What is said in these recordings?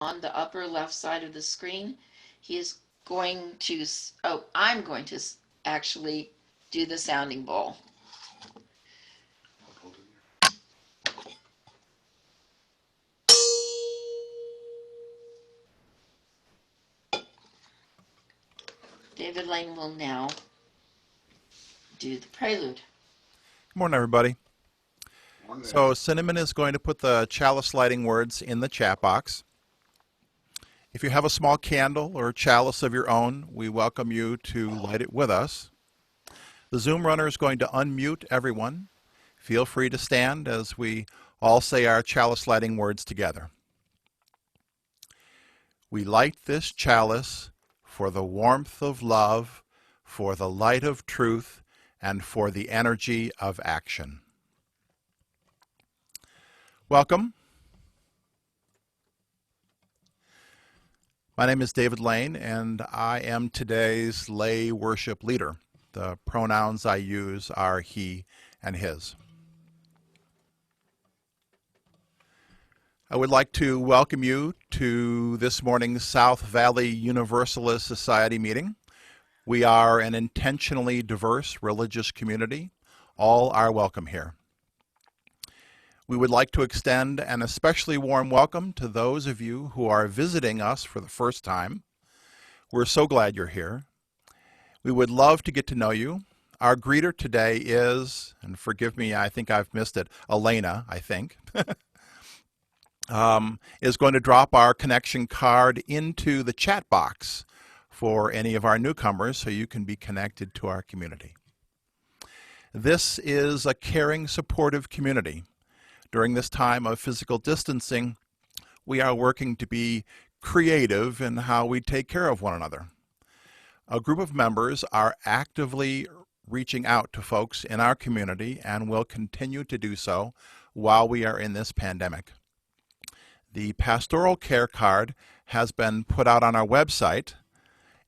on the upper left side of the screen. He is going to, oh, I'm going to actually do the sounding bowl. David Lane will now do the prelude. Good morning, everybody. Morning. So Cinnamon is going to put the chalice lighting words in the chat box. If you have a small candle or chalice of your own, we welcome you to light it with us. The Zoom runner is going to unmute everyone. Feel free to stand as we all say our chalice lighting words together. We light this chalice for the warmth of love, for the light of truth, and for the energy of action. Welcome. My name is David Lane, and I am today's lay worship leader. The pronouns I use are he and his. I would like to welcome you to this morning's South Valley Universalist Society meeting. We are an intentionally diverse religious community. All are welcome here. We would like to extend an especially warm welcome to those of you who are visiting us for the first time. We're so glad you're here. We would love to get to know you. Our greeter today is, and forgive me, I think I've missed it, Elena, I think, is going to drop our connection card into the chat box for any of our newcomers so you can be connected to our community. This is a caring, supportive community. During this time of physical distancing, we are working to be creative in how we take care of one another. A group of members are actively reaching out to folks in our community and will continue to do so while we are in this pandemic. The pastoral care card has been put out on our website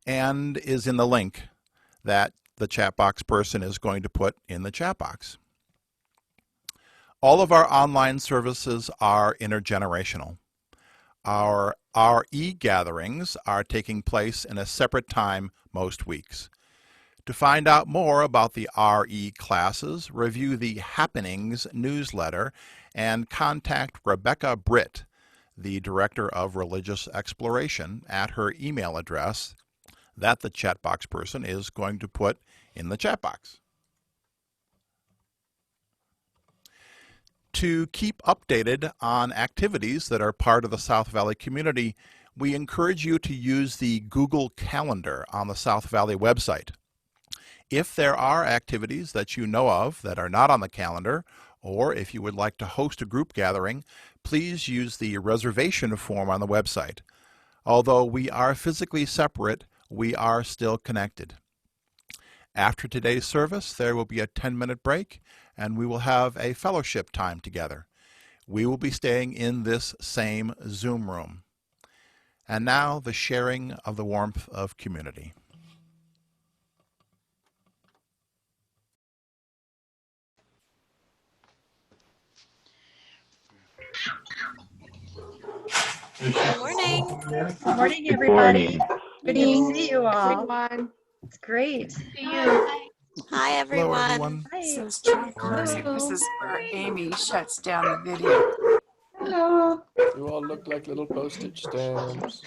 and is in the link that the chat box person is going to put in the chat box. All of our online services are intergenerational. Our RE gatherings are taking place in a separate time most weeks. To find out more about the RE classes, review the Happenings newsletter and contact Rebecca Britt, the Director of Religious Exploration, at her email address that the chat box person is going to put in the chat box. To keep updated on activities that are part of the South Valley community, we encourage you to use the Google Calendar on the South Valley website. If there are activities that you know of that are not on the calendar, or if you would like to host a group gathering, please use the reservation form on the website. Although we are physically separate, we are still connected. After today's service, there will be a 10-minute break, and we will have a fellowship time together. We will be staying in this same Zoom room. And now, the sharing of the warmth of community. Good morning. Good morning, everybody. Good to see you all. Everyone. It's great. See you. Hi, everyone. Hello, everyone. Hi. This is John Corsi. This is where Amy shuts down the video. Hello. You all look like little postage stamps.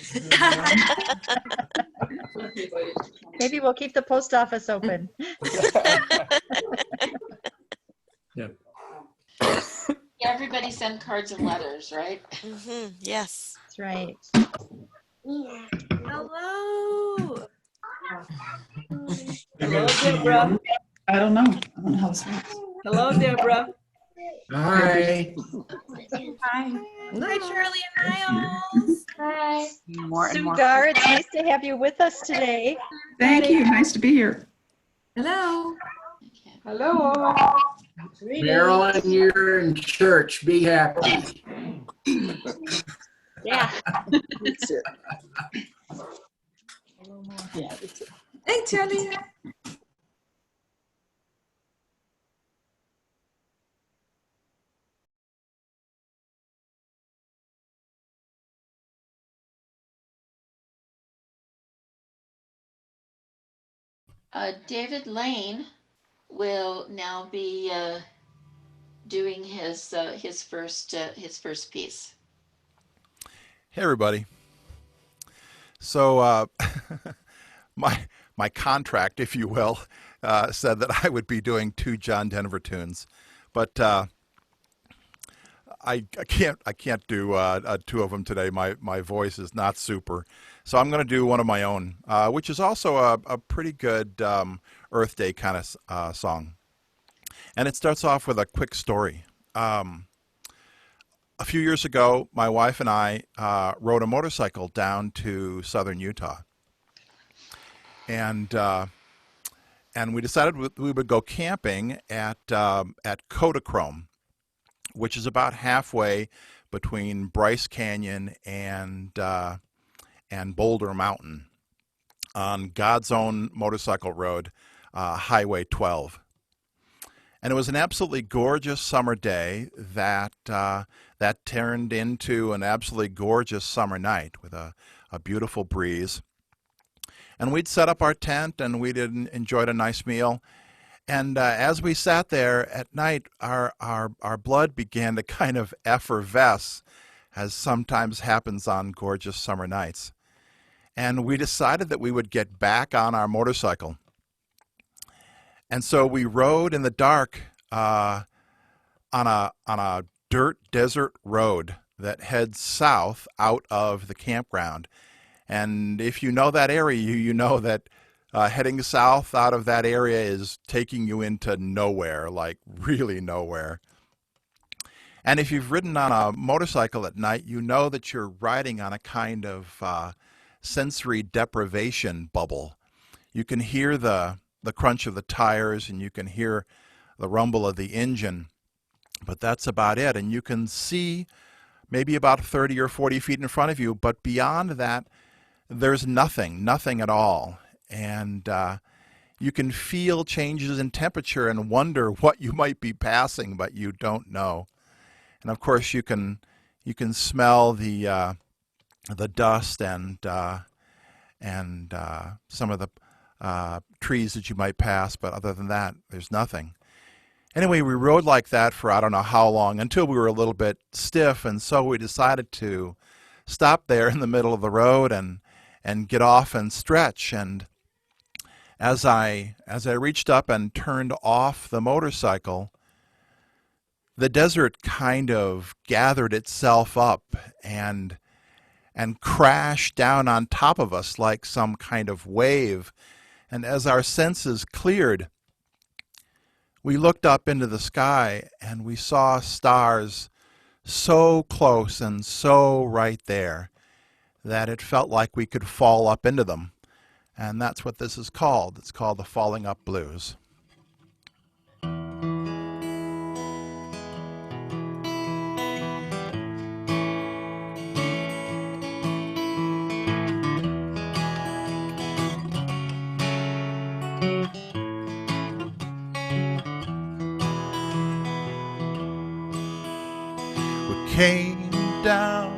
Maybe we'll keep the post office open. Yeah, everybody send cards and letters, right? Yes. That's right. Hello. Hello, Deborah. I don't know how this works. Hello, Deborah. Hi. Hi. Hi, Shirley and Niles. Hi. Sue Gar, it's nice to have you with us today. Thank you. Nice to be here. Hello. Hello. Marilyn, you're in church. Be happy. Yeah. Hey, Telly. David Lane will now be doing his first piece. Hey, everybody. So my contract, if you will, said that I would be doing 2 John Denver tunes, but I can't do 2 of them today. My voice is not super, so I'm going to do one of my own, which is also a pretty good Earth Day kind of song, and it starts off with a quick story. A few years ago, my wife and I rode a motorcycle down to southern Utah, and we decided we would go camping at Kodachrome, which is about halfway between Bryce Canyon and Boulder Mountain on God's own motorcycle road, Highway 12. And it was an absolutely gorgeous summer day that turned into an absolutely gorgeous summer night with a beautiful breeze. And we'd set up our tent and we'd enjoyed a nice meal. And as we sat there at night, our blood began to kind of effervesce, as sometimes happens on gorgeous summer nights. And we decided that we would get back on our motorcycle. And so we rode in the dark on a dirt desert road that heads south out of the campground. And if you know that area, you know that heading south out of that area is taking you into nowhere, like really nowhere. And if you've ridden on a motorcycle at night, you know that you're riding on a kind of sensory deprivation bubble. You can hear the crunch of the tires and you can hear the rumble of the engine, but that's about it. And you can see maybe about 30 or 40 feet in front of you, but beyond that, there's nothing at all. And you can feel changes in temperature and wonder what you might be passing, but you don't know. And of course, you can smell the dust and some of the trees that you might pass, but other than that, there's nothing. Anyway, we rode like that for I don't know how long, until we were a little bit stiff, and so we decided to stop there in the middle of the road and get off and stretch. And as I reached up and turned off the motorcycle, the desert kind of gathered itself up and crashed down on top of us like some kind of wave. And as our senses cleared, we looked up into the sky and we saw stars so close and so right there that it felt like we could fall up into them. And that's what this is called. It's called the Falling Up Blues. Came down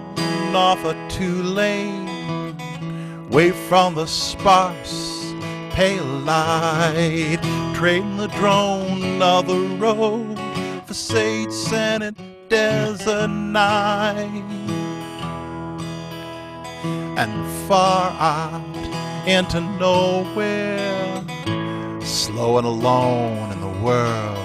off a 2-lane, away from the sparse pale light, trading the drone of the road for sage scented desert night. And far out into nowhere, slow and alone in the world,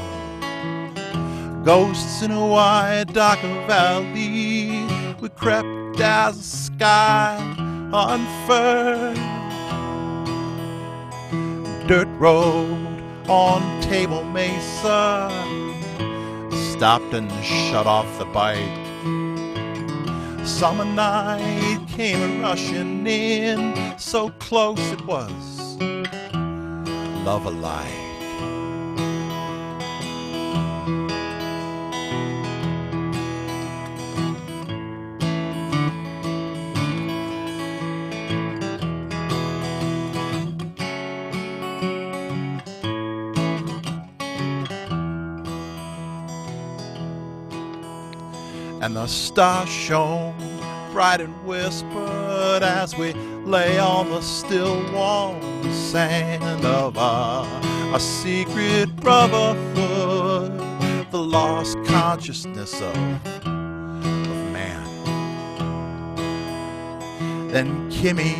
ghosts in a wide, darker valley, we crept as the sky unfurled. Dirt road on Table Mesa, stopped and shut off the bike. Summer night came rushing in, so close it was love-alike. And the stars shone bright and whispered as we lay on the still warm sand of a secret brotherhood, the lost consciousness of man. Then Kimmy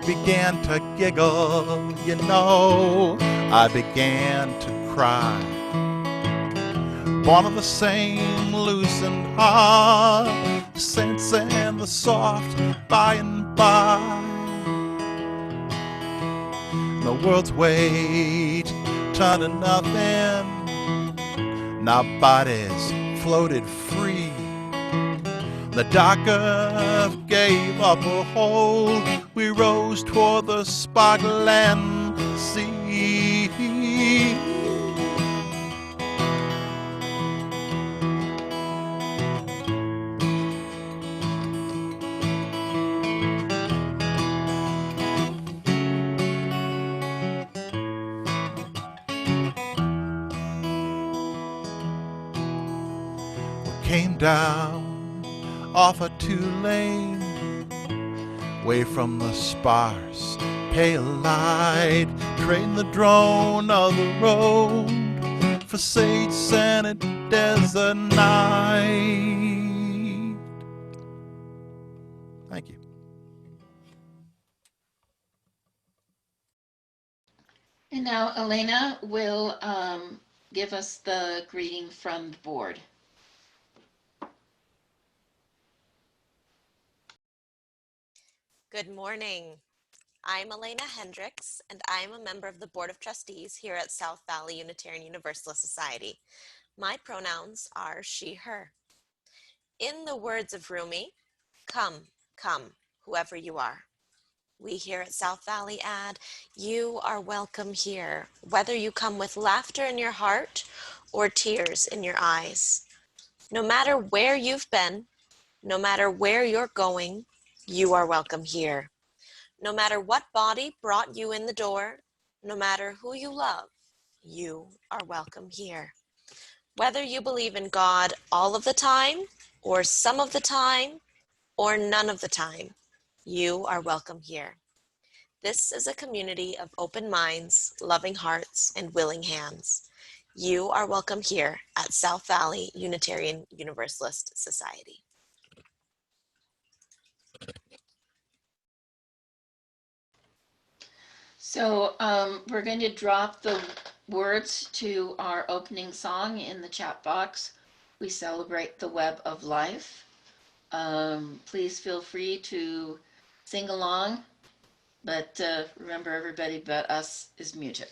began to giggle, you know, I began to cry. One of the same loosened heart, the sense and the soft by and by. The world's weight turned to nothing, and our bodies floated free. The dark earth gave up a hold, we rose toward the sparkling sea. Came down off a two-lane, away from the sparse pale light, trading the drone of the road for sage scented desert night. Thank you. And now Elena will give us the greeting from the board. Good morning. I'm Elena Hendricks, and I am a member of the Board of Trustees here at South Valley Unitarian Universalist Society. My pronouns are she, her. In the words of Rumi, come, come, whoever you are. We here at South Valley add, you are welcome here, whether you come with laughter in your heart or tears in your eyes. No matter where you've been, no matter where you're going, you are welcome here. No matter what body brought you in the door, no matter who you love, you are welcome here. Whether you believe in God all of the time, or some of the time, or none of the time, you are welcome here. This is a community of open minds, loving hearts, and willing hands. You are welcome here at South Valley Unitarian Universalist Society. So we're going to drop the words to our opening song in the chat box. We celebrate the web of life. Please feel free to sing along, but remember everybody but us is muted.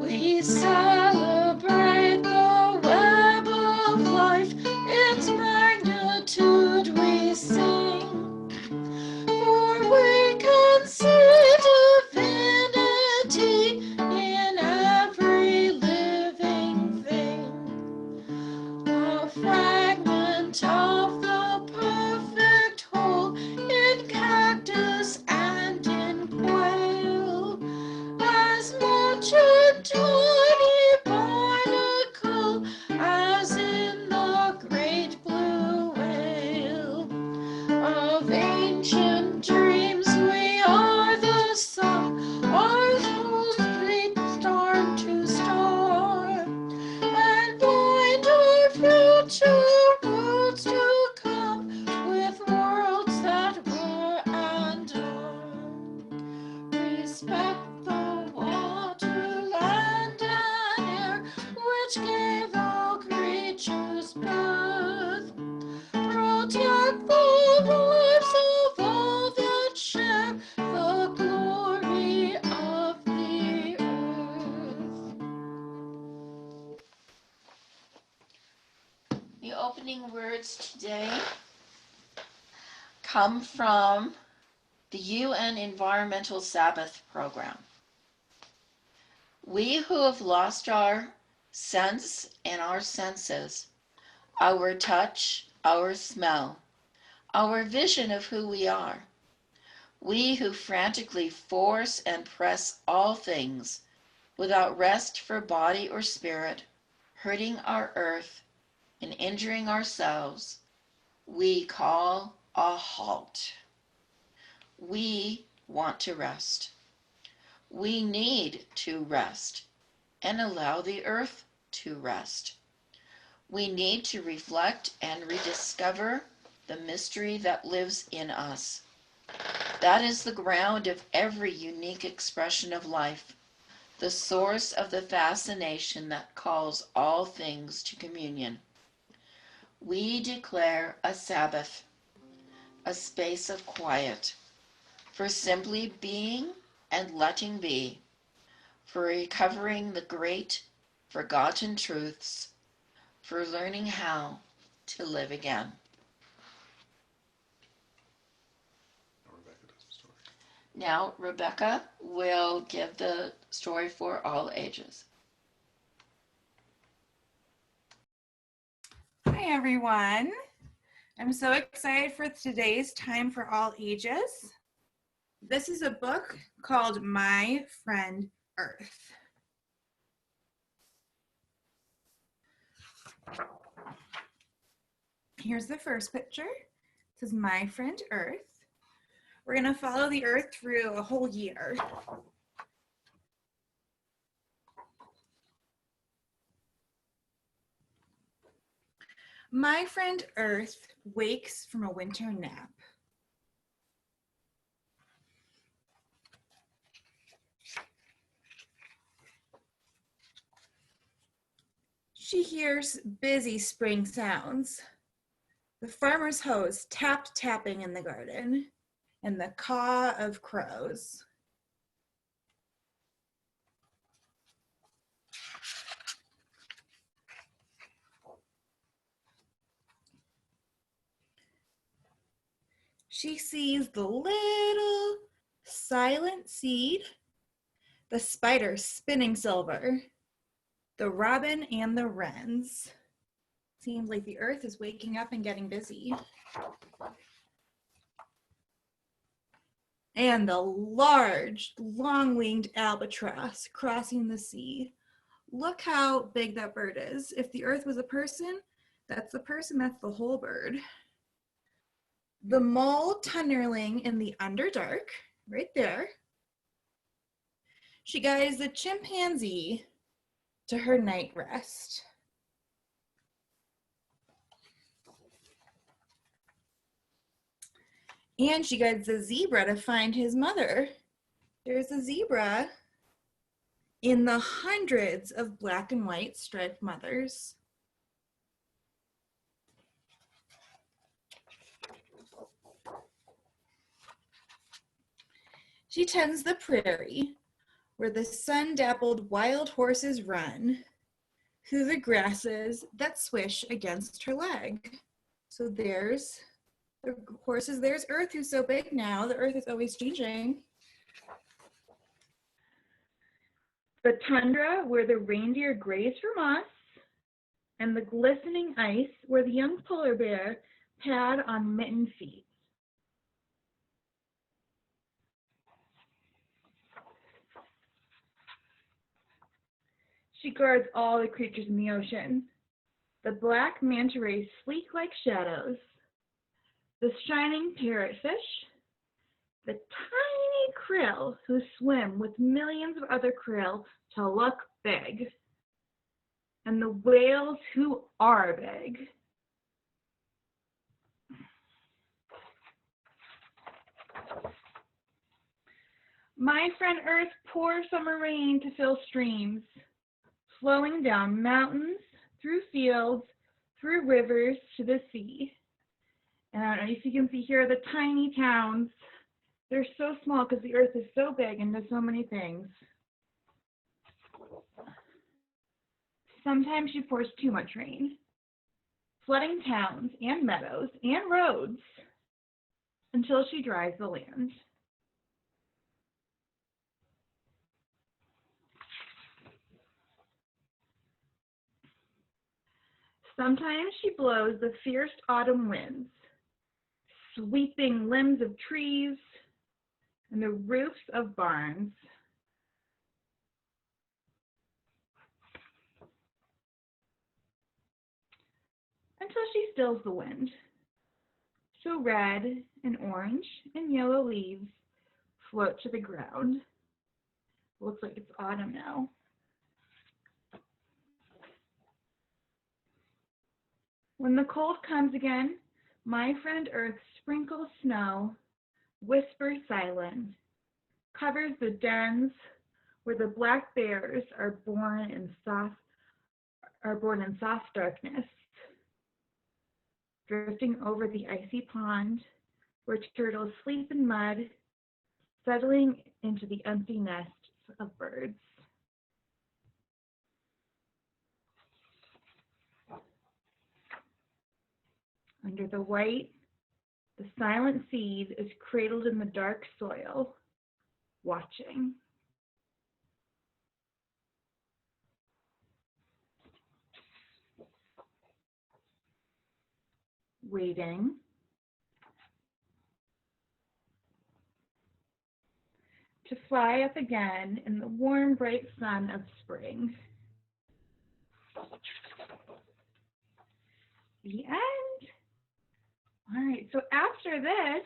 We celebrate the web of life, its magnitude we sing, for we can see divinity in every living thing. A fragment of the perfect whole in cactus and in quail, as much a tiny barnacle as in the great blue whale. Of ancient dreams we are the sum, our souls fleet star to star, and bind our future worlds to come with worlds that were and are. Respect the water, land, and air, which gave all creatures birth. Protect the lives of all that share the glory of the earth. The opening words today come from the UN Environmental Sabbath Program. We who have lost our sense and our senses, our touch, our smell, our vision of who we are, We who frantically force and press all things without rest for body or spirit, hurting our earth and injuring ourselves, we call a halt. We want to rest. We need to rest and allow the earth to rest. We need to reflect and rediscover the mystery that lives in us. That is the ground of every unique expression of life, the source of the fascination that calls all things to communion. We declare a Sabbath, a space of quiet, for simply being and letting be, for recovering the great forgotten truths, for learning how to live again. Now, Rebecca will give the story for all ages. Hi, everyone. I'm so excited for today's Time for All Ages. This is a book called My Friend Earth. Here's the first picture. It says My Friend Earth. We're going to follow the Earth through a whole year. My friend Earth wakes from a winter nap. She hears busy spring sounds. The farmer's hose tapping in the garden, and the caw of crows. She sees the little silent seed, the spider spinning silver, the robin and the wrens. Seems like the earth is waking up and getting busy. And the large, long-winged albatross crossing the sea. Look how big that bird is. If the earth was a person, that's the person, that's the whole bird. The mole tunneling in the underdark, right there. She guides the chimpanzee to her night rest. And she guides the zebra to find his mother. There's a zebra in the hundreds of black and white striped mothers. She tends the prairie, where the sun-dappled wild horses run through the grasses that swish against her leg. So there's the horses, there's Earth, who's so big now. The Earth is always changing. The tundra, where the reindeer graze for moss, and the glistening ice, where the young polar bear pad on mittened feet. She guards all the creatures in the ocean. The black manta rays sleek like shadows, the shining parrotfish, the tiny krill who swim with millions of other krill to look big, and the whales who are big. My friend Earth pours summer rain to fill streams, flowing down mountains, through fields, through rivers to the sea. And I don't know if you can see here the tiny towns. They're so small because the earth is so big and does so many things. Sometimes she pours too much rain, flooding towns and meadows and roads until she dries the land. Sometimes she blows the fierce autumn winds, sweeping limbs of trees, and the roofs of barns. Until she stills the wind. So red and orange and yellow leaves float to the ground. Looks like it's autumn now. When the cold comes again, my friend Earth sprinkles snow, whispers silent, covers the dens where the black bears are born in soft darkness, drifting over the icy pond where turtles sleep in mud, settling into the empty nests of birds. Under the white, the silent seed is cradled in the dark soil, watching. Waiting. To fly up again in the warm, bright sun of spring. The end. All right, so after this,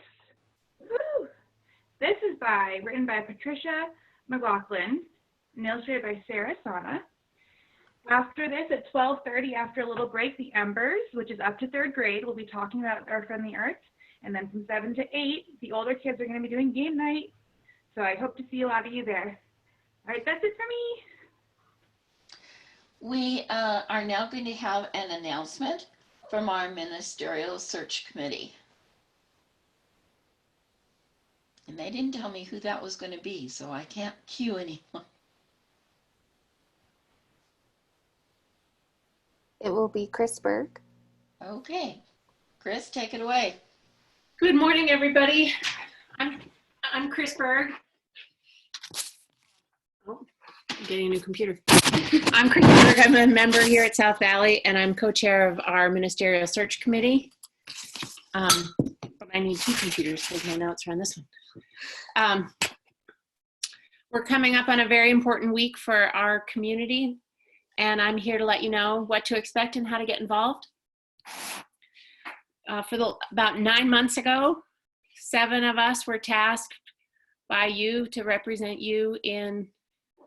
this is written by Patricia McLaughlin and illustrated by Sarah Sana. After this, at 12:30, after a little break, The Embers, which is up to 3rd grade, we'll be talking about our friendly arts. And then from 7 to 8, the older kids are going to be doing game night. So I hope to see a lot of you there. All right, that's it for me. We are now going to have an announcement from our ministerial search committee. And they didn't tell me who that was going to be, so I can't cue anyone. It will be Chris Berg. Okay, Chris, take it away. Good morning, everybody. I'm Chris Berg. Oh, I'm getting a new computer. I'm Chris Berg. I'm a member here at South Valley, and I'm co-chair of our ministerial search committee. But I need 2 computers because my notes are on this one. We're coming up on a very important week for our community, and I'm here to let you know what to expect and how to get involved. About 9 months ago, 7 of us were tasked by you to represent you in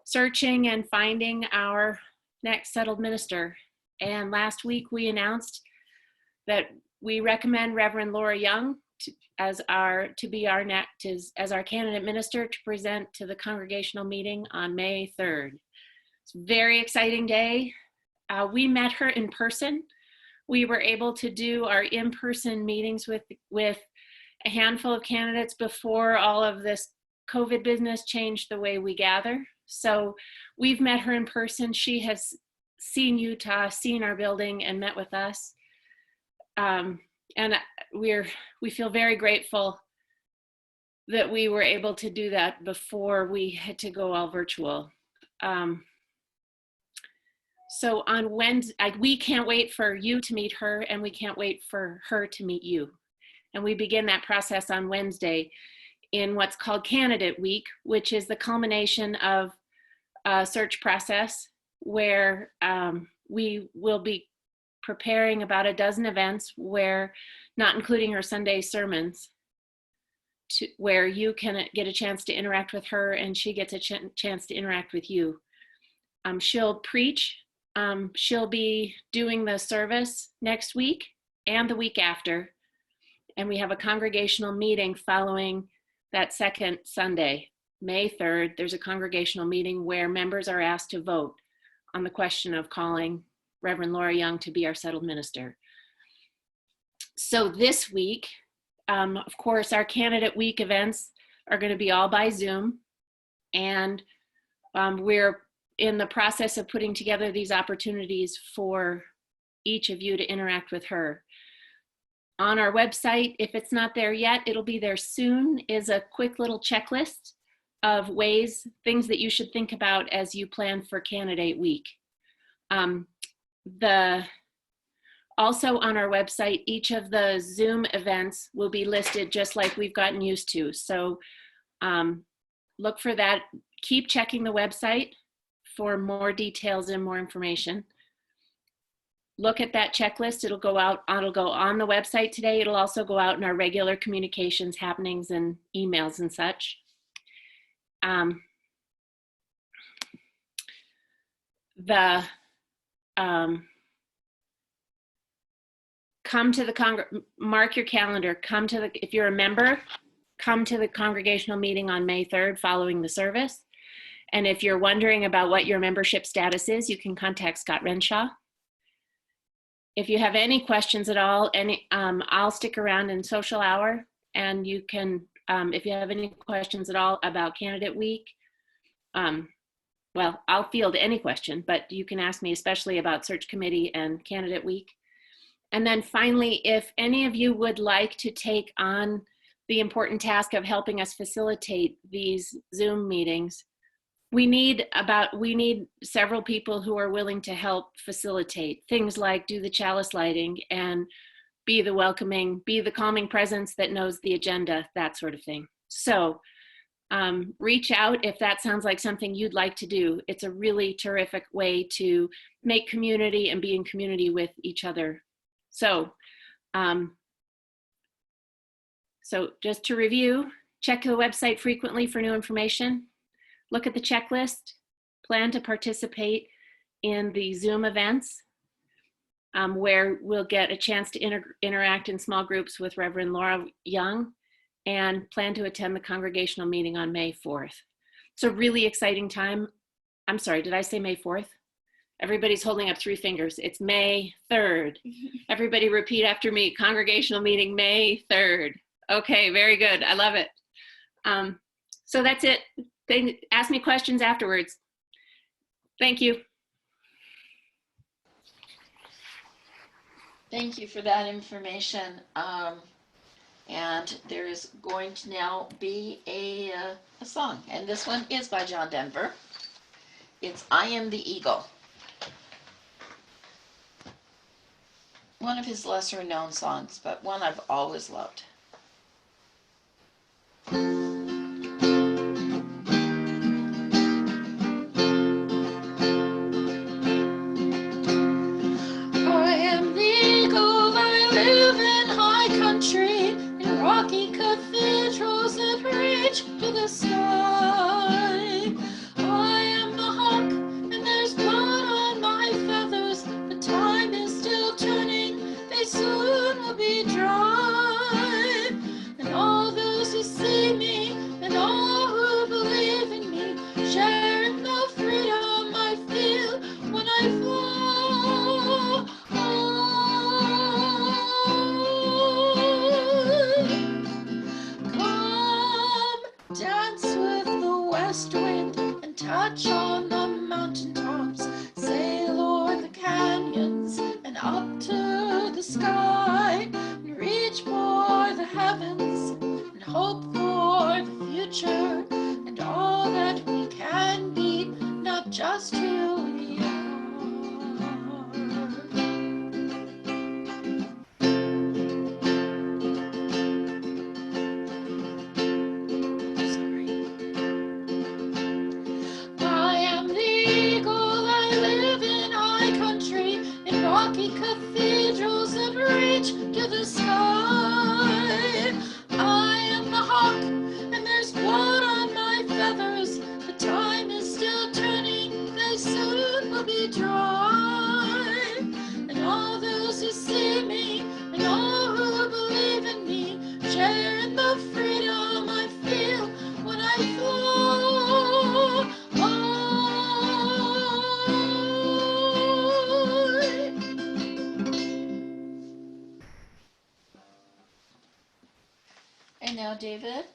searching and finding our next settled minister. And last week we announced that we recommend Reverend Laura Young as our candidate minister to present to the congregational meeting on May 3rd. It's a very exciting day. We met her in person. We were able to do our in-person meetings with a handful of candidates before all of this COVID business changed the way we gather. So we've met her in person. She has seen Utah, seen our building, and met with us. And we feel very grateful that we were able to do that before we had to go all virtual. So on Wednesday, we can't wait for you to meet her, and we can't wait for her to meet you. And we begin that process on Wednesday in what's called Candidate Week, which is the culmination of a search process where we will be preparing about a dozen events where, not including her Sunday sermons, where you can get a chance to interact with her and she gets a chance to interact with you. She'll preach. She'll be doing the service next week and the week after. And we have a congregational meeting following that second Sunday, May 3rd. There's a congregational meeting where members are asked to vote on the question of calling Reverend Laura Young to be our settled minister. So this week, of course, our Candidate Week events are going to be all by Zoom. And we're in the process of putting together these opportunities for each of you to interact with her. On our website, if it's not there yet, it'll be there soon, is a quick little checklist of things that you should think about as you plan for Candidate Week. Also on our website, each of the Zoom events will be listed just like we've gotten used to. So Look for that. Keep checking the website for more details and more information. Look at that checklist. It'll go out. It'll go on the website today. It'll also go out in our regular communications, happenings, and emails and such. Come to the mark your calendar. Come to the, if you're a member, come to the congregational meeting on May 3rd following the service. And if you're wondering about what your membership status is, you can contact Scott Renshaw. If you have any questions at all, I'll stick around in social hour, and you can, if you have any questions at all about Candidate Week, well, I'll field any question, but you can ask me especially about Search Committee and Candidate Week. And then finally, if any of you would like to take on the important task of helping us facilitate these Zoom meetings, we need several people who are willing to help facilitate things like do the chalice lighting and be the welcoming, be the calming presence that knows the agenda, that sort of thing. So reach out if that sounds like something you'd like to do. It's a really terrific way to make community and be in community with each other. So, so just to review, check the website frequently for new information. Look at the checklist, plan to participate in the Zoom events where we'll get a chance to interact in small groups with Reverend Laura Young, and plan to attend the congregational meeting on May 4th. It's a really exciting time. I'm sorry, did I say May 4th? Everybody's holding up 3 fingers. It's May 3rd. Everybody repeat after me, congregational meeting May 3rd. Okay, very good, I love it. So that's it. Ask me questions afterwards. Thank you. Thank you for that information. And there is going to now be a song, and this one is by John Denver. It's I Am the Eagle. One of his lesser known songs, but one I've always loved. Rocky cathedrals that reach to the sky. I am the hawk, and there's blood on my feathers. The time is still turning, they soon will be dry. And all those who see me, and all who believe in me, share in the freedom I feel when I fly. Dance with the west wind and touch on the mountaintops. Sail o'er the canyons and up to the sky. And reach for the heavens and hope for the future and all that we can be, not just who we are. Rocky cathedrals that reach to the sky. I am the hawk, and there's blood on my feathers. The time is still turning, they soon will be dry. And all those who see me, and all who believe in me, share in the freedom I feel when I fly. And now David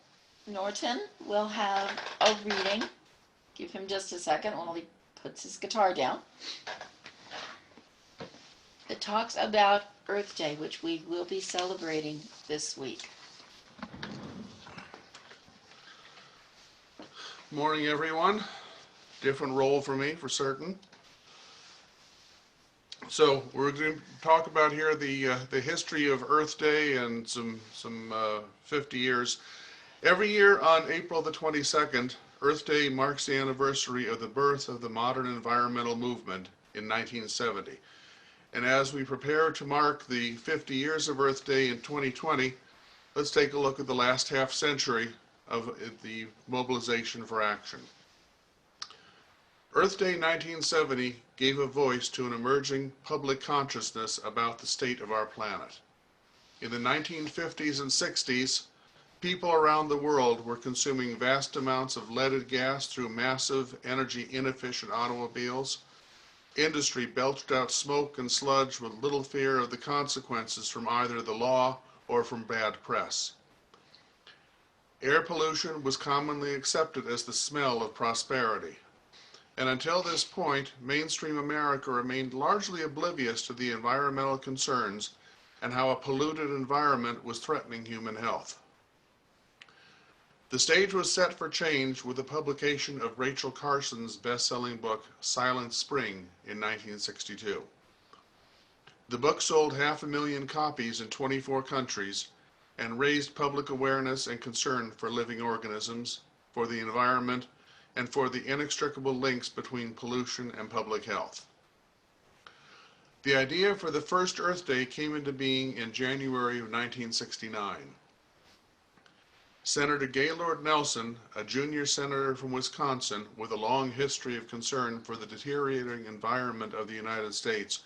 Norton will have a reading. Give him just a second while he puts his guitar down. It talks about Earth Day, which we will be celebrating this week. Morning, everyone. Different role for me, for certain. So we're going to talk about here the history of Earth Day and some 50 years. Every year on April the 22nd, Earth Day marks the anniversary of the birth of the modern environmental movement in 1970. And as we prepare to mark the 50 years of Earth Day in 2020, let's take a look at the last half century of the mobilization for action. Earth Day 1970 gave a voice to an emerging public consciousness about the state of our planet. In the 1950s and 60s, people around the world were consuming vast amounts of leaded gas through massive, energy inefficient automobiles. Industry belched out smoke and sludge with little fear of the consequences from either the law or from bad press. Air pollution was commonly accepted as the smell of prosperity. And until this point, mainstream America remained largely oblivious to the environmental concerns and how a polluted environment was threatening human health. The stage was set for change with the publication of Rachel Carson's best-selling book, Silent Spring, in 1962. The book sold 500,000 copies in 24 countries and raised public awareness and concern for living organisms, for the environment, and for the inextricable links between pollution and public health. The idea for the first Earth Day came into being in January of 1969. Senator Gaylord Nelson, a junior senator from Wisconsin with a long history of concern for the deteriorating environment of the United States,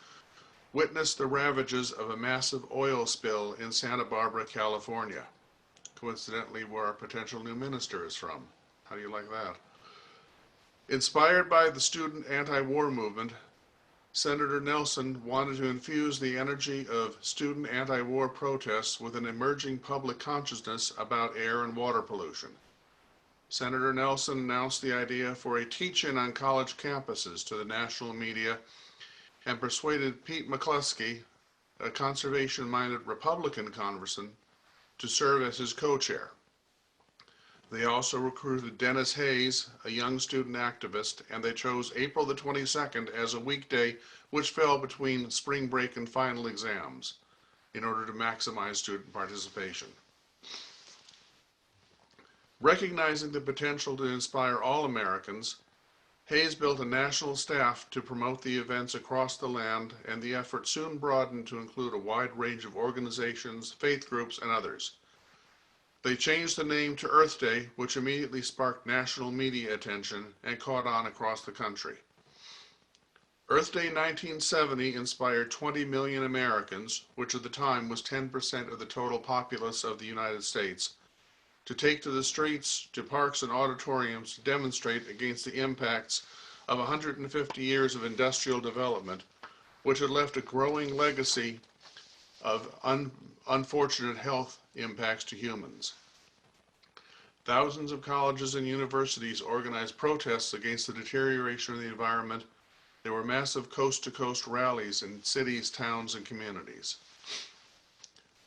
witnessed the ravages of a massive oil spill in Santa Barbara, California, coincidentally where our potential new minister is from. How do you like that? Inspired by the student anti-war movement, Senator Nelson wanted to infuse the energy of student anti-war protests with an emerging public consciousness about air and water pollution. Senator Nelson announced the idea for a teach-in on college campuses to the national media and persuaded Pete McCluskey, a conservation-minded Republican congressman, to serve as his co-chair. They also recruited Dennis Hayes, a young student activist, and they chose April the 22nd as a weekday which fell between spring break and final exams in order to maximize student participation. Recognizing the potential to inspire all Americans, Hayes built a national staff to promote the events across the land, and the effort soon broadened to include a wide range of organizations, faith groups, and others. They changed the name to Earth Day, which immediately sparked national media attention and caught on across the country. Earth Day 1970 inspired 20 million Americans, which at the time was 10% of the total populace of the United States, to take to the streets, to parks and auditoriums to demonstrate against the impacts of 150 years of industrial development, which had left a growing legacy of unfortunate health impacts to humans. Thousands of colleges and universities organized protests against the deterioration of the environment. There were massive coast-to-coast rallies in cities, towns, and communities.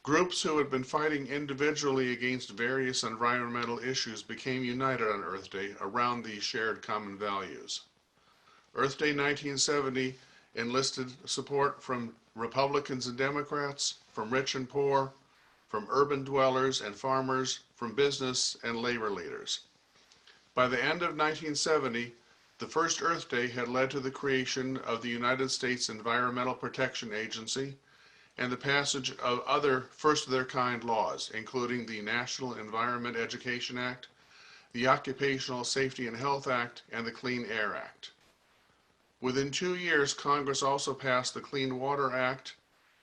Groups who had been fighting individually against various environmental issues became united on Earth Day around these shared common values. Earth Day 1970 enlisted support from Republicans and Democrats, from rich and poor, from urban dwellers and farmers, from business and labor leaders. By the end of 1970, the first Earth Day had led to the creation of the United States Environmental Protection Agency and the passage of other first-of-their-kind laws, including the National Environment Education Act, the Occupational Safety and Health Act, and the Clean Air Act. Within 2 years, Congress also passed the Clean Water Act,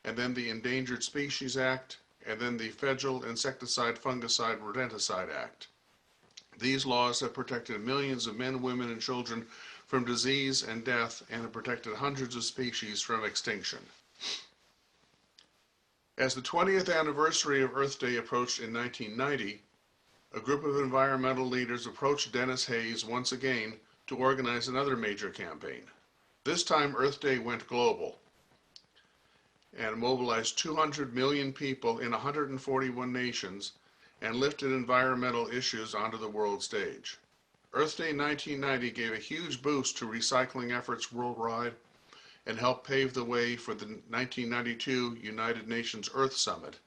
and then the Endangered Species Act, and then the Federal Insecticide, Fungicide, Rodenticide Act. These laws have protected millions of men, women, and children from disease and death, and have protected hundreds of species from extinction. As the 20th anniversary of Earth Day approached in 1990, a group of environmental leaders approached Dennis Hayes once again to organize another major campaign. This time, Earth Day went global and mobilized 200 million people in 141 nations and lifted environmental issues onto the world stage. Earth Day 1990 gave a huge boost to recycling efforts worldwide and helped pave the way for the 1992 United Nations Earth Summit.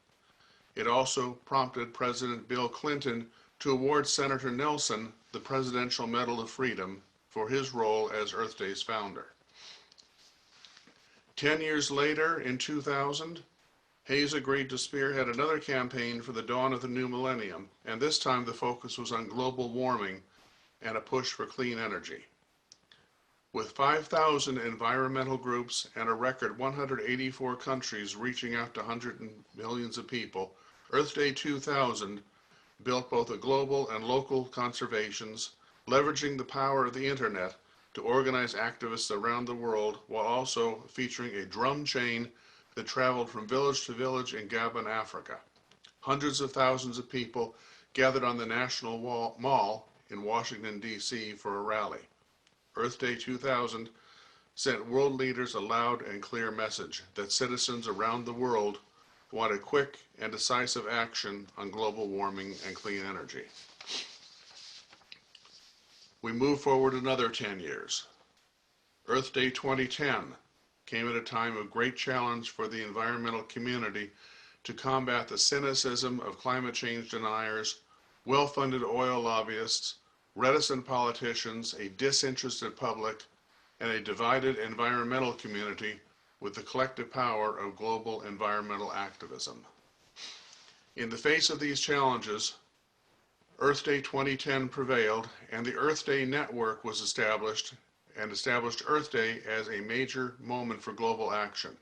It also prompted President Bill Clinton to award Senator Nelson the Presidential Medal of Freedom for his role as Earth Day's founder. 10 years later, in 2000, Hayes agreed to spearhead another campaign for the dawn of the new millennium, and this time the focus was on global warming and a push for clean energy. With 5,000 environmental groups and a record 184 countries reaching out to hundreds of millions of people, Earth Day 2000 built both a global and local conservations, leveraging the power of the internet to organize activists around the world while also featuring a drum chain that traveled from village to village in Gabon, Africa. Hundreds of thousands of people gathered on the National Mall in Washington, D.C. for a rally. Earth Day 2000 sent world leaders a loud and clear message that citizens around the world wanted quick and decisive action on global warming and clean energy. We move forward another 10 years. Earth Day 2010 came at a time of great challenge for the environmental community to combat the cynicism of climate change deniers, well-funded oil lobbyists, reticent politicians, a disinterested public, and a divided environmental community with the collective power of global environmental activism. In the face of these challenges, Earth Day 2010 prevailed, and the Earth Day Network was established Earth Day as a major moment for global action.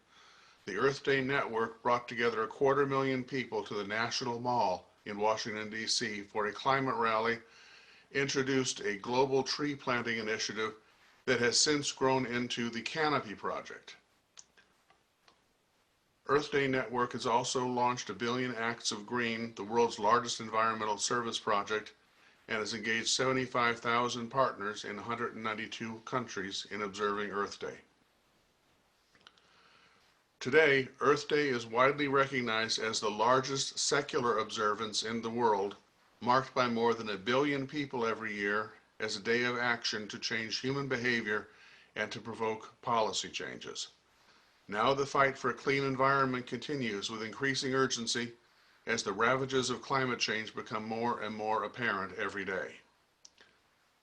The Earth Day Network brought together 250,000 people to the National Mall in Washington, D.C. for a climate rally, introduced a global tree planting initiative that has since grown into the Canopy Project. Earth Day Network has also launched A Billion Acts of Green, the world's largest environmental service project, and has engaged 75,000 partners in 192 countries in observing Earth Day. Today, Earth Day is widely recognized as the largest secular observance in the world, marked by more than 1 billion people every year as a day of action to change human behavior and to provoke policy changes. Now the fight for a clean environment continues with increasing urgency as the ravages of climate change become more and more apparent every day.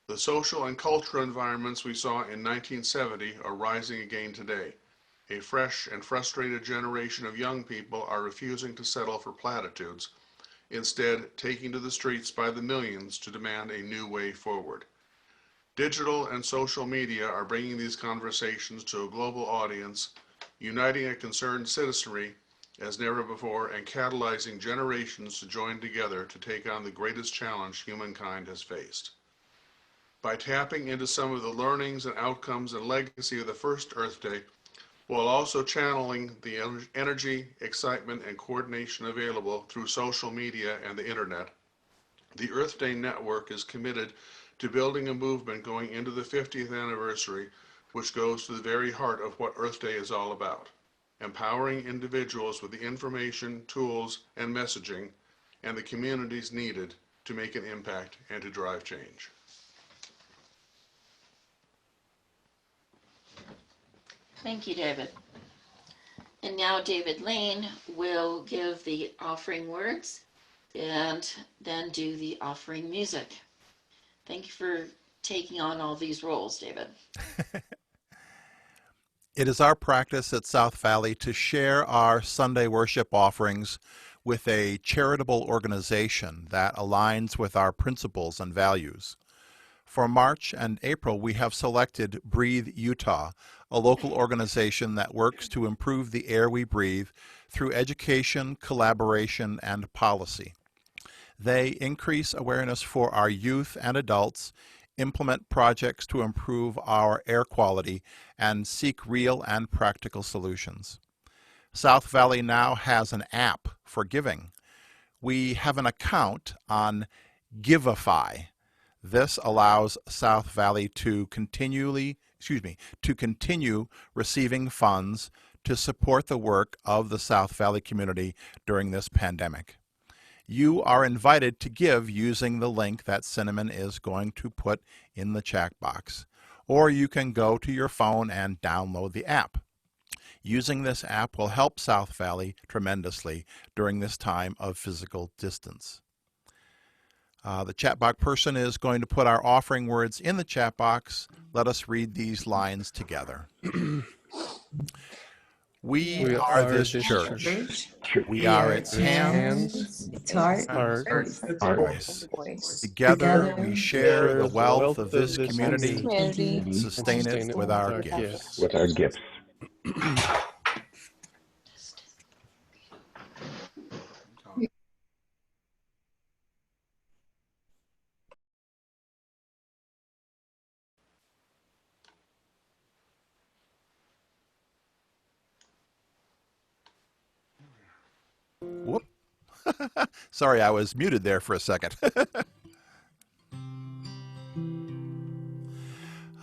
The social and cultural environments we saw in 1970 are rising again today. A fresh and frustrated generation of young people are refusing to settle for platitudes, instead taking to the streets by the millions to demand a new way forward. Digital and social media are bringing these conversations to a global audience, uniting a concerned citizenry as never before and catalyzing generations to join together to take on the greatest challenge humankind has faced. By tapping into some of the learnings and outcomes and legacy of the first Earth Day, while also channeling the energy, excitement, and coordination available through social media and the internet, the Earth Day Network is committed to building a movement going into the 50th anniversary, which goes to the very heart of what Earth Day is all about, empowering individuals with the information, tools, and messaging, and the communities needed to make an impact and to drive change. Thank you, David. And now David Lane will give the offering words and then do the offering music. Thank you for taking on all these roles, David. It is our practice at South Valley to share our Sunday worship offerings with a charitable organization that aligns with our principles and values. For March and April, we have selected Breathe Utah, a local organization that works to improve the air we breathe through education, collaboration, and policy. They increase awareness for our youth and adults, implement projects to improve our air quality, and seek real and practical solutions. South Valley now has an app for giving. We have an account on Giveify. This allows South Valley to continue receiving funds to support the work of the South Valley community during this pandemic. You are invited to give using the link that Cinnamon is going to put in the chat box, or you can go to your phone and download the app. Using this app will help South Valley tremendously during this time of physical distance. The chat box person is going to put our offering words in the chat box. Let us read these lines together. We are this church. We are its hands, Its heart, Heart, its voice. Together we share the wealth of this community Community. and sustain it with our gifts. With our gifts. Whoop. Sorry, I was muted there for a second.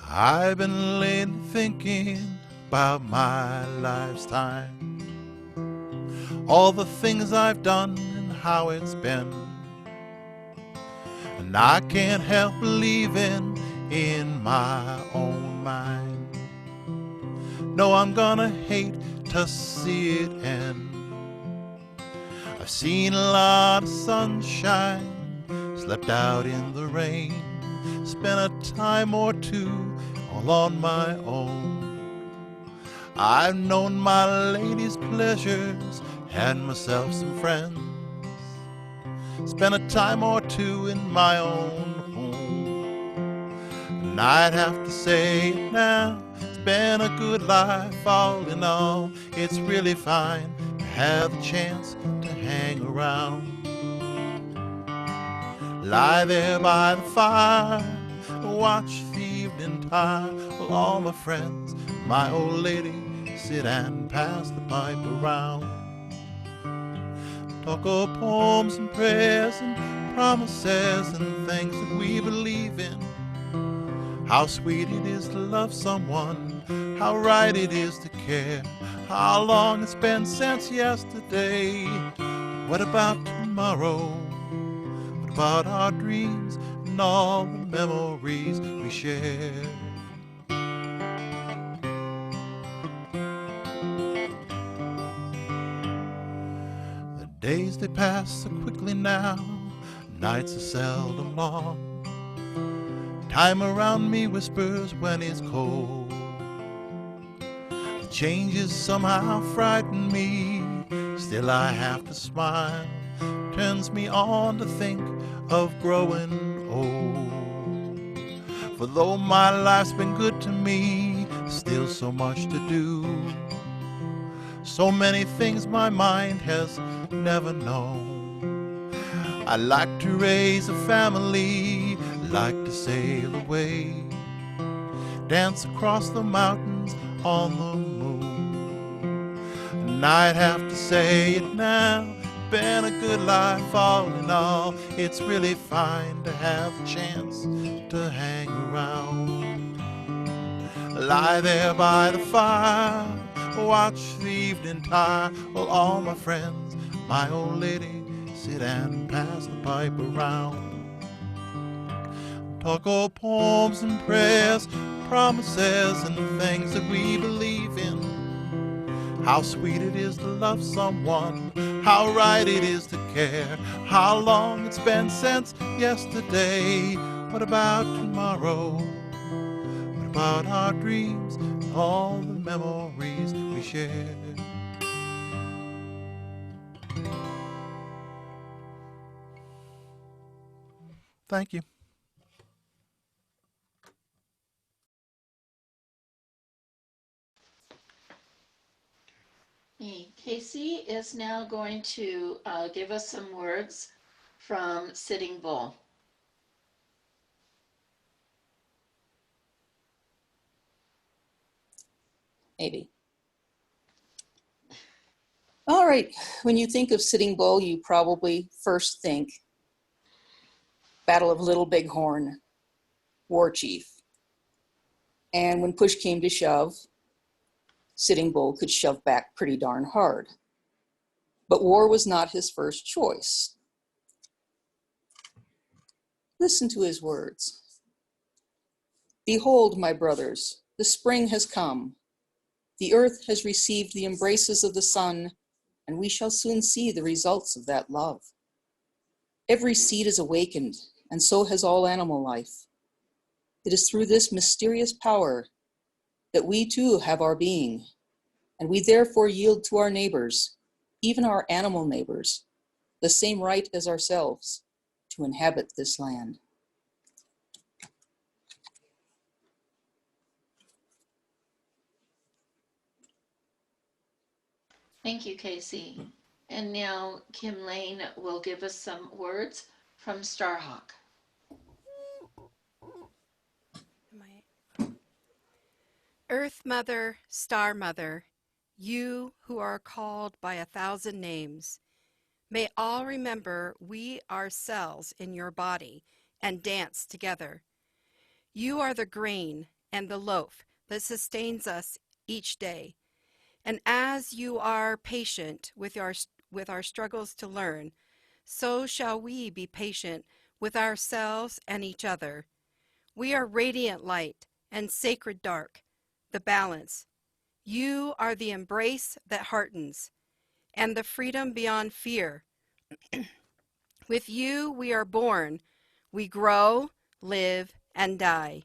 I've been lately thinking about my life's time, all the things I've done and how it's been, and I can't help believing in my own mind. No, I'm gonna hate to see it end. I've seen a lot of sunshine, slept out in the rain, spent a time or two all on my own. I've known my lady's pleasures, had myself some friends, spent a time or two in my own home. And I'd have to say it now, it's been a good life all in all. It's really fine to have the chance to hang around. Lie there by the fire, watch the evening tide, while all my friends, my old lady, sit and pass the pipe around. Talk of poems and prayers and promises and things that we believe in. How sweet it is to love someone, how right it is to care, how long it's been since yesterday. What about tomorrow? What about our dreams and all the memories we share? The days they pass so quickly now, nights are seldom long. Time around me whispers when it's cold. The changes somehow frighten me, still I have to smile. Turns me on to think of growing old. For though my life's been good to me, still so much to do. So many things my mind has never known. I like to raise a family, like to sail away, dance across the mountains on the moon. And I'd have to say it now, been a good life all in all. It's really fine to have a chance to hang around. Lie there by the fire, watch the evening tide, while all my friends, my old lady, sit and pass the pipe around. Talk of poems and prayers, promises and things that we believe in. How sweet it is to love someone, how right it is to care, how long it's been since yesterday. What about tomorrow? What about our dreams and all the memories we share? Thank you. Casey is now going to give us some words from Sitting Bull. Maybe. All right, when you think of Sitting Bull, you probably first think Battle of Little Bighorn, War Chief. And when push came to shove, Sitting Bull could shove back pretty darn hard. But war was not his first choice. Listen to his words. Behold, my brothers, the spring has come. The earth has received the embraces of the sun, and we shall soon see the results of that love. Every seed is awakened, and so has all animal life. It is through this mysterious power that we too have our being, and we therefore yield to our neighbors, even our animal neighbors, the same right as ourselves to inhabit this land. Thank you, Casey. And now Kim Lane will give us some words from Starhawk. Earth Mother, Star Mother, you who are called by 1,000 names, may all remember we are cells in your body and dance together. You are the grain and the loaf that sustains us each day. And as you are patient with our struggles to learn, so shall we be patient with ourselves and each other. We are radiant light and sacred dark, the balance. You are the embrace that heartens and the freedom beyond fear. With you we are born, we grow, live, and die.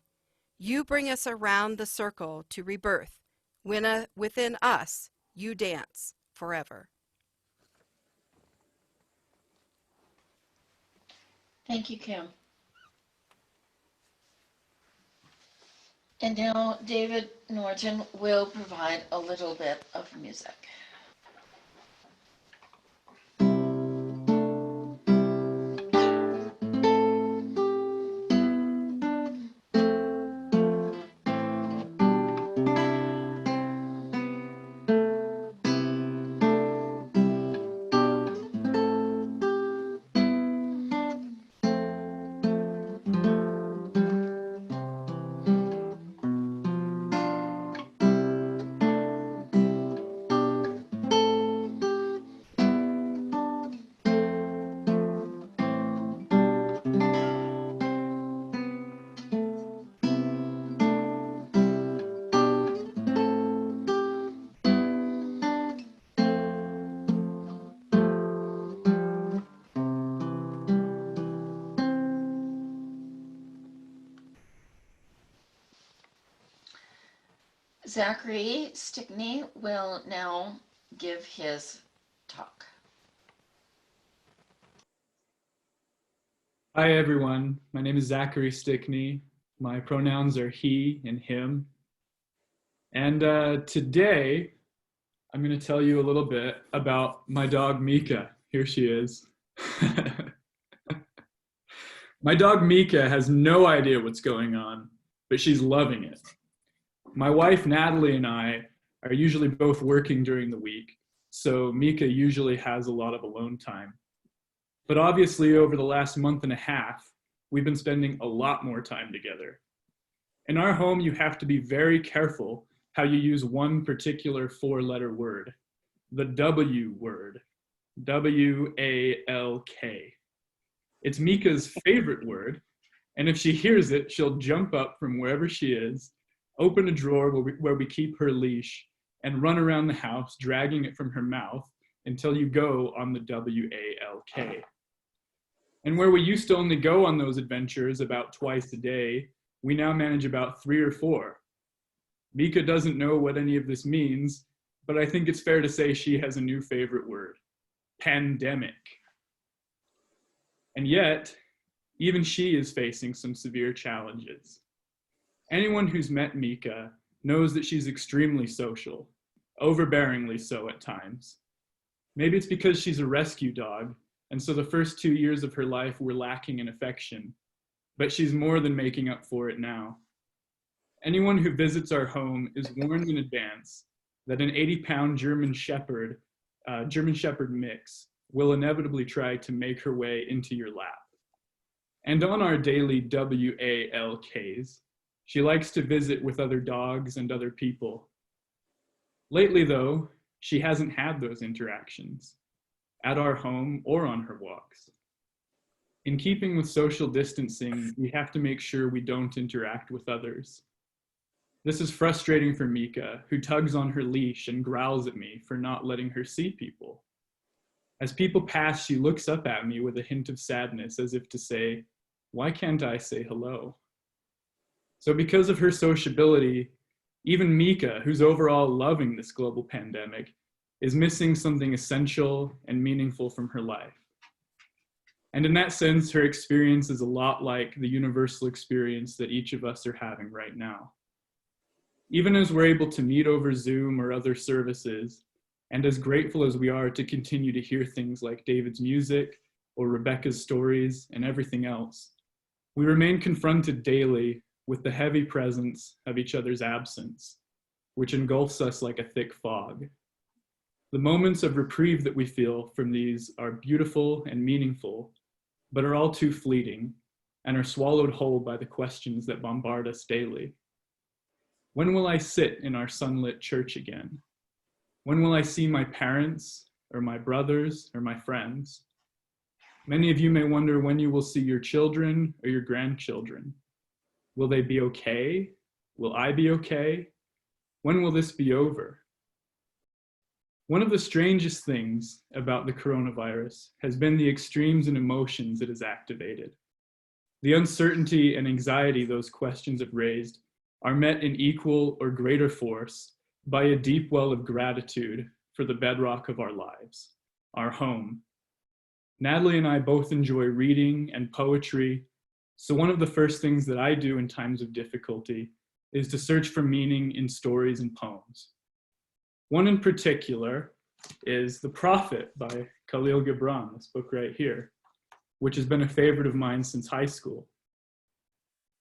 You bring us around the circle to rebirth. Within us, you dance forever. Thank you, Kim. And now David Norton will provide a little bit of music. Zachary Stickney will now give his talk. Hi, everyone. My name is Zachary Stickney. My pronouns are he and him. And today, I'm going to tell you a little bit about my dog, Mika. Here she is. My dog, Mika, has no idea what's going on, but she's loving it. My wife, Natalie, and I are usually both working during the week, so Mika usually has a lot of alone time. But obviously, over the last month and a half, we've been spending a lot more time together. In our home, you have to be very careful how you use one particular 4-letter word, the W word, W-A-L-K. It's Mika's favorite word, and if she hears it, she'll jump up from wherever she is, open a drawer where we keep her leash, and run around the house, dragging it from her mouth until you go on the W-A-L-K. And where we used to only go on those adventures about twice a day, we now manage about 3 or 4. Mika doesn't know what any of this means, but I think it's fair to say she has a new favorite word, pandemic. And yet, even she is facing some severe challenges. Anyone who's met Mika knows that she's extremely social, overbearingly so at times. Maybe it's because she's a rescue dog, and so the first 2 years of her life were lacking in affection, but she's more than making up for it now. Anyone who visits our home is warned in advance that an 80-pound German Shepherd mix will inevitably try to make her way into your lap. And on our daily WALKs, she likes to visit with other dogs and other people. Lately, though, she hasn't had those interactions, at our home or on her walks. In keeping with social distancing, we have to make sure we don't interact with others. This is frustrating for Mika, who tugs on her leash and growls at me for not letting her see people. As people pass, she looks up at me with a hint of sadness, as if to say, Why can't I say hello? So because of her sociability, even Mika, who's overall loving this global pandemic, is missing something essential and meaningful from her life. And in that sense, her experience is a lot like the universal experience that each of us are having right now. Even as we're able to meet over Zoom or other services, and as grateful as we are to continue to hear things like David's music or Rebecca's stories and everything else, we remain confronted daily with the heavy presence of each other's absence, which engulfs us like a thick fog. The moments of reprieve that we feel from these are beautiful and meaningful, but are all too fleeting and are swallowed whole by the questions that bombard us daily. When will I sit in our sunlit church again? When will I see my parents or my brothers or my friends? Many of you may wonder when you will see your children or your grandchildren. Will they be okay? Will I be okay? When will this be over? One of the strangest things about the coronavirus has been the extremes in emotions it has activated. The uncertainty and anxiety those questions have raised are met in equal or greater force by a deep well of gratitude for the bedrock of our lives, our home. Natalie and I both enjoy reading and poetry, so one of the first things that I do in times of difficulty is to search for meaning in stories and poems. One in particular is The Prophet by Khalil Gibran, this book right here, which has been a favorite of mine since high school.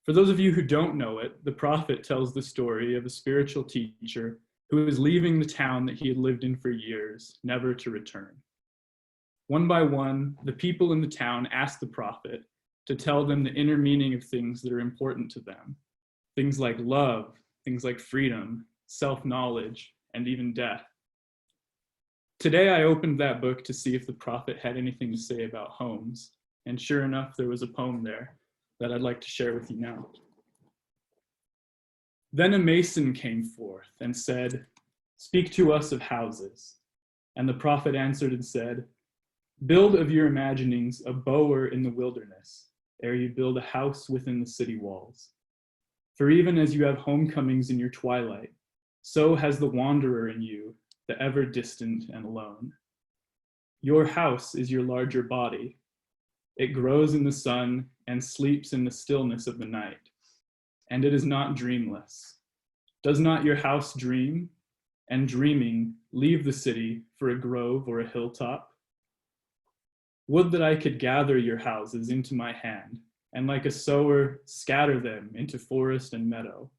For those of you who don't know it, The Prophet tells the story of a spiritual teacher who is leaving the town that he had lived in for years, never to return. One by one, the people in the town ask the prophet to tell them the inner meaning of things that are important to them. Things like love, things like freedom, self-knowledge, and even death. Today I opened that book to see if the prophet had anything to say about homes, and sure enough, there was a poem there that I'd like to share with you now. Then a mason came forth and said, "Speak to us of houses." And the prophet answered and said, "Build of your imaginings a bower in the wilderness, ere you build a house within the city walls. For even as you have homecomings in your twilight, so has the wanderer in you, the ever distant and alone. Your house is your larger body. It grows in the sun and sleeps in the stillness of the night, and it is not dreamless. Does not your house dream, and dreaming leave the city for a grove or a hilltop? Would that I could gather your houses into my hand, and like a sower scatter them into forest and meadow.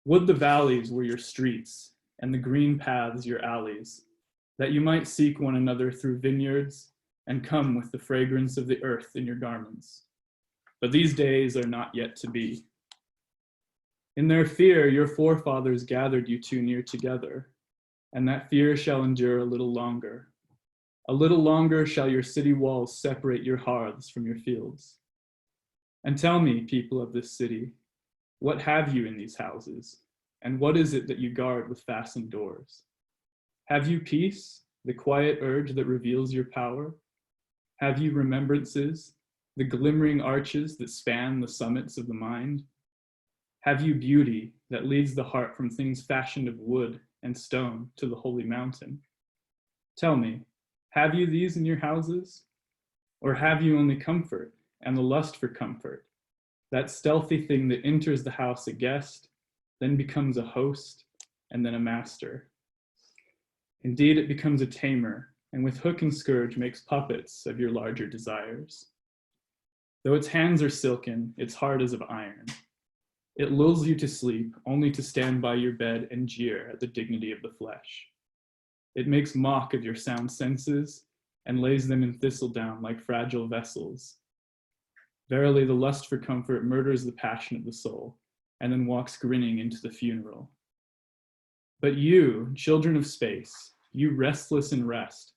Would the valleys were your streets, and the green paths your alleys, that you might seek one another through vineyards and come with the fragrance of the earth in your garments. But these days are not yet to be. In their fear, your forefathers gathered you too near together, and that fear shall endure a little longer. A little longer shall your city walls separate your hearths from your fields. And tell me, people of this city, what have you in these houses? And what is it that you guard with fastened doors? Have you peace, the quiet urge that reveals your power? Have you remembrances, the glimmering arches that span the summits of the mind? Have you beauty that leads the heart from things fashioned of wood and stone to the holy mountain? Tell me, have you these in your houses? Or have you only comfort and the lust for comfort, that stealthy thing that enters the house a guest, then becomes a host, and then a master? Indeed, it becomes a tamer, and with hook and scourge makes puppets of your larger desires. Though its hands are silken, its heart is of iron. It lulls you to sleep, only to stand by your bed and jeer at the dignity of the flesh. It makes mock of your sound senses and lays them in thistledown like fragile vessels. Verily, the lust for comfort murders the passion of the soul, and then walks grinning into the funeral. But you, children of space, you restless in rest,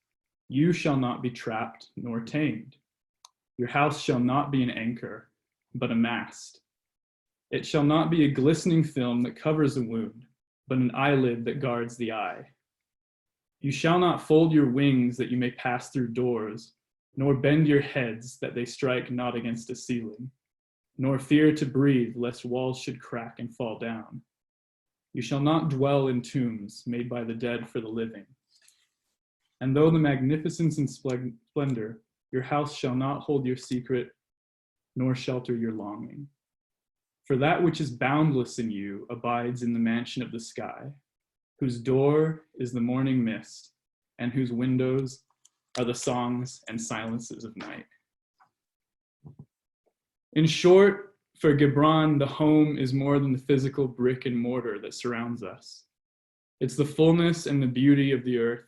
you shall not be trapped nor tamed. Your house shall not be an anchor, but a mast. It shall not be a glistening film that covers a wound, but an eyelid that guards the eye. You shall not fold your wings that you may pass through doors, nor bend your heads that they strike not against a ceiling, nor fear to breathe lest walls should crack and fall down. You shall not dwell in tombs made by the dead for the living. And though the magnificence and splendor, your house shall not hold your secret, nor shelter your longing. For that which is boundless in you abides in the mansion of the sky, whose door is the morning mist, and whose windows are the songs and silences of night. In short, for Gibran, the home is more than the physical brick and mortar that surrounds us. It's the fullness and the beauty of the earth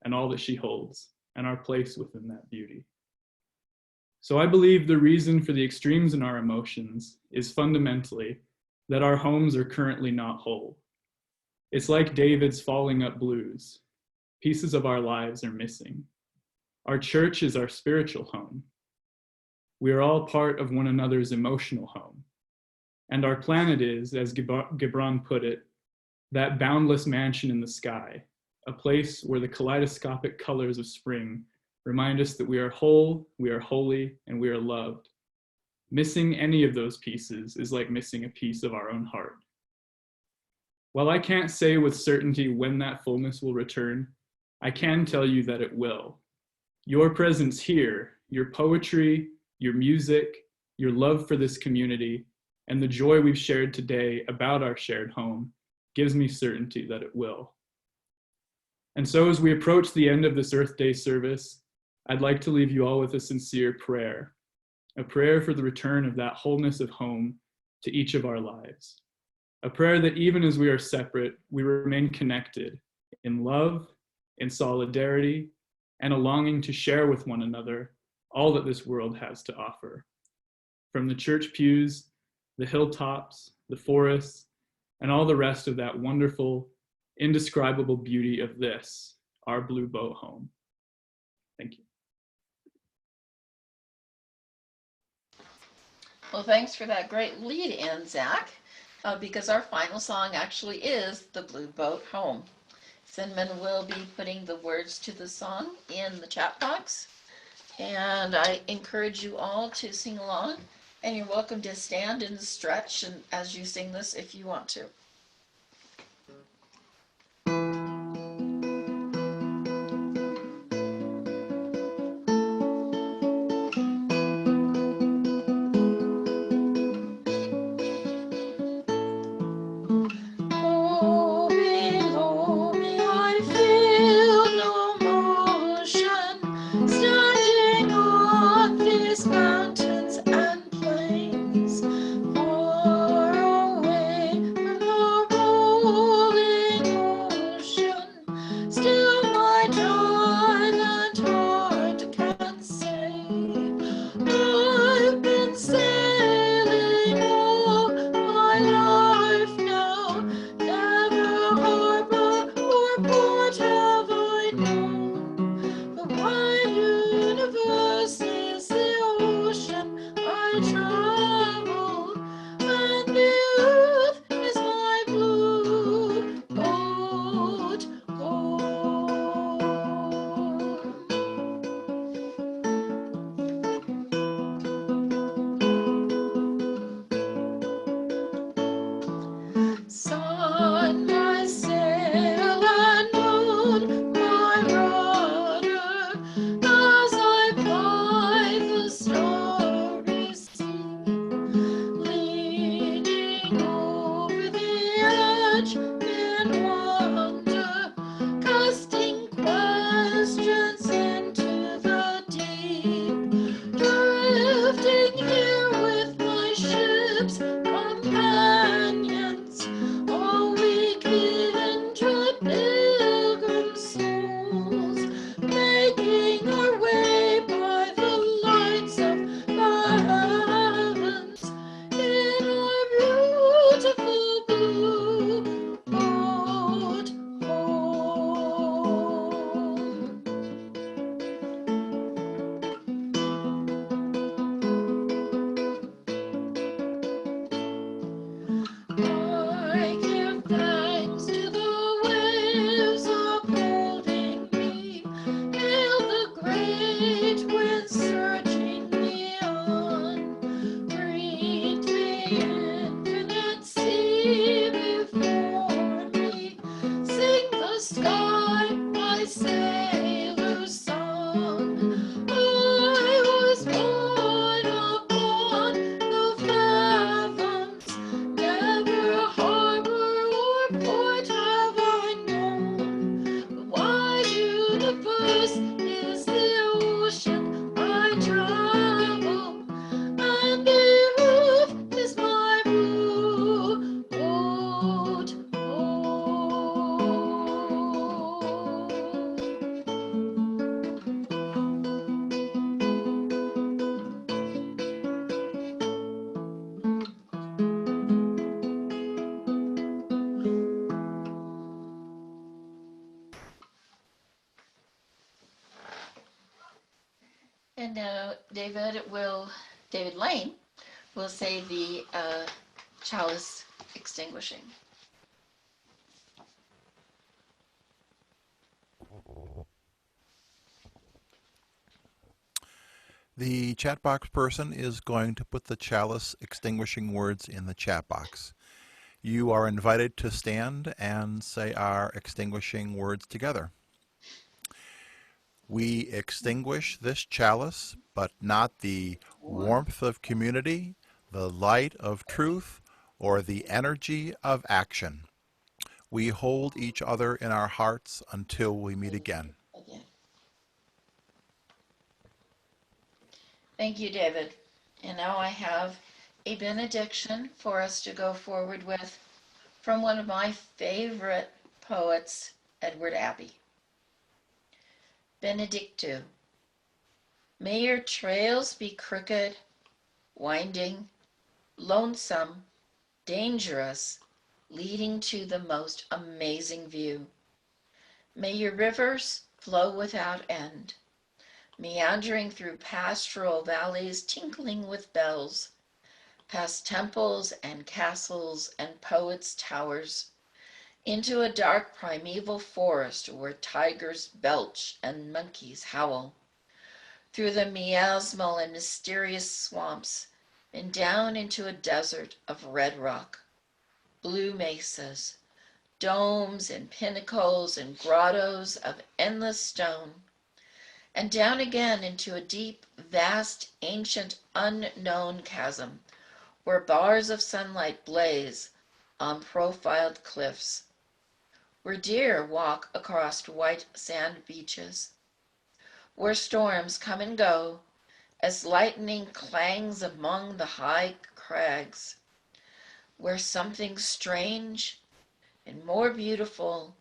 and all that she holds, and our place within that beauty. So I believe the reason for the extremes in our emotions is fundamentally that our homes are currently not whole. It's like David's falling up blues. Pieces of our lives are missing. Our church is our spiritual home. We are all part of one another's emotional home. And our planet is, as Gibran put it, that boundless mansion in the sky, a place where the kaleidoscopic colors of spring remind us that we are whole, we are holy, and we are loved. Missing any of those pieces is like missing a piece of our own heart. While I can't say with certainty when that fullness will return, I can tell you that it will. Your presence here, your poetry, your music, your love for this community, and the joy we've shared today about our shared home gives me certainty that it will. And so as we approach the end of this Earth Day service, I'd like to leave you all with a sincere prayer, a prayer for the return of that wholeness of home to each of our lives. A prayer that even as we are separate, we remain connected in love, in solidarity, and a longing to share with one another all that this world has to offer. From the church pews, the hilltops, the forests, and all the rest of that wonderful, indescribable beauty of this, our blue boat home. Thank you. Well, thanks for that great lead in, Zach, because our final song actually is The Blue Boat Home. Cinnamon will be putting the words to the song in the chat box, and I encourage you all to sing along, and you're welcome to stand and stretch and as you sing this if you want to. David Lane will say the chalice extinguishing. The chat box person is going to put the chalice extinguishing words in the chat box. You are invited to stand and say our extinguishing words together. We extinguish this chalice, but not the warmth of community, the light of truth, or the energy of action. We hold each other in our hearts until we meet again. Thank you, David. And now I have a benediction for us to go forward with from one of my favorite poets, Edward Abbey. Benedictu. May your trails be crooked, winding, lonesome, dangerous, leading to the most amazing view. May your rivers flow without end, meandering through pastoral valleys tinkling with bells, past temples and castles and poets' towers, into a dark primeval forest where tigers belch and monkeys howl, through the miasmal and mysterious swamps, and down into a desert of red rock, blue mesas, domes and pinnacles and grottos of endless stone, and down again into a deep, vast, ancient, unknown chasm where bars of sunlight blaze on profiled cliffs, where deer walk across white sand beaches, where storms come and go as lightning clangs among the high crags, where something strange and more beautiful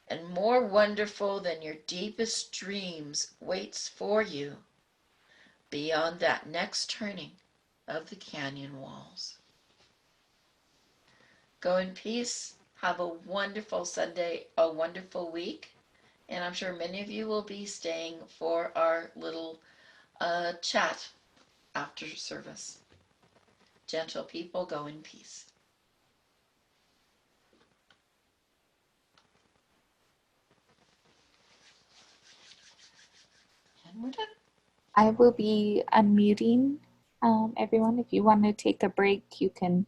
and more wonderful than your deepest dreams waits for you beyond that next turning of the canyon walls. Go in peace. Have a wonderful Sunday, a wonderful week. And I'm sure many of you will be staying for our little chat after service. Gentle people, go in peace. And we're done. I will be unmuting everyone. If you want to take a break, you can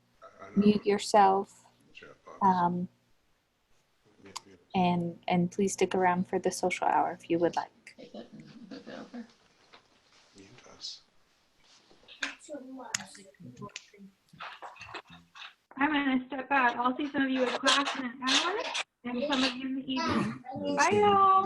mute yourself. And please stick around for the social hour if you would like. Take it and move it over. Mute us. I'm going to step out. I'll see some of you in class in an hour and some of you in the evening. Bye, y'all.